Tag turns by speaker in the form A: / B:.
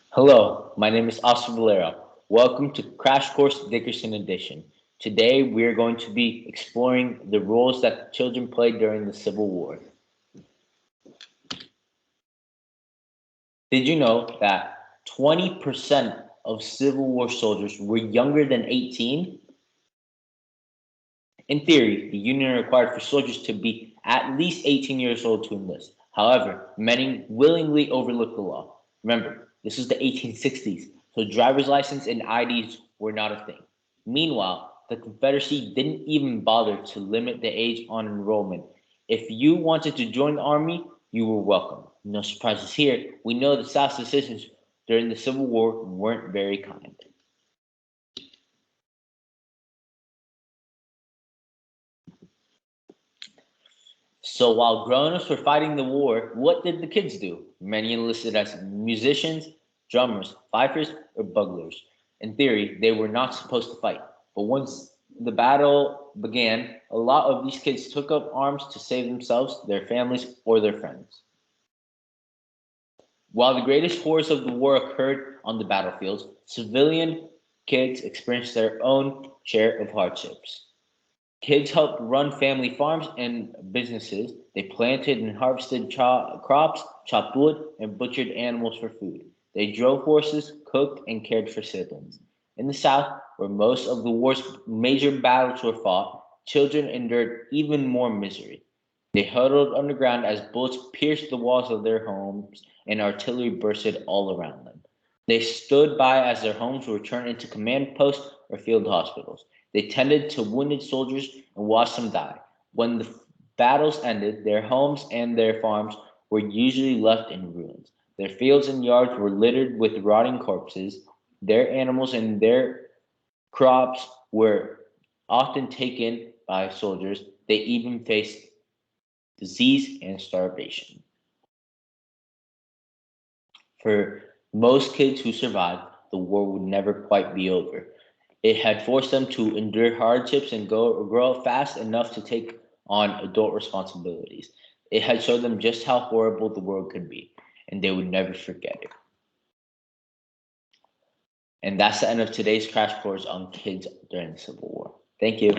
A: Hello, my name is Oscar Valero. Welcome to Crash Course Dickerson Edition. Today we are going to be exploring the roles that children played during the Civil War. Did you know that 20% of Civil War soldiers were younger than 18? In theory, the Union required for soldiers to be at least 18 years old to enlist. However, many willingly overlooked the law. Remember, this is the 1860s, so driver's license and IDs were not a thing. Meanwhile, the Confederacy didn't even bother to limit the age on enrollment. If you wanted to join the Army, you were welcome. No surprises here. We know the South's decisions during the Civil War weren't very kind. So while grown-ups were fighting the war, what did the kids do? Many enlisted as musicians, drummers, fifers, or buglers. In theory, they were not supposed to fight. But once the battle began, a lot of these kids took up arms to save themselves, their families, or their friends. While the greatest horrors of the war occurred on the battlefields, civilian kids experienced their own share of hardships. Kids helped run family farms and businesses. They planted and harvested crops, chopped wood, and butchered animals for food. They drove horses, cooked, and cared for siblings. In the South, where most of the war's major battles were fought, children endured even more misery. They huddled underground as bullets pierced the walls of their homes and artillery bursted all around them. They stood by as their homes were turned into command posts or field hospitals. They tended to wounded soldiers and watched them die. When the battles ended, their homes and their farms were usually left in ruins. Their fields and yards were littered with rotting corpses. Their animals and their crops were often taken by soldiers. They even faced disease and starvation. For most kids who survived, the war would never quite be over. It had forced them to endure hardships and grow up fast enough to take on adult responsibilities. It had showed them just how horrible the world could be, and they would never forget it. And that's the end of today's crash course on kids during the Civil War. Thank you.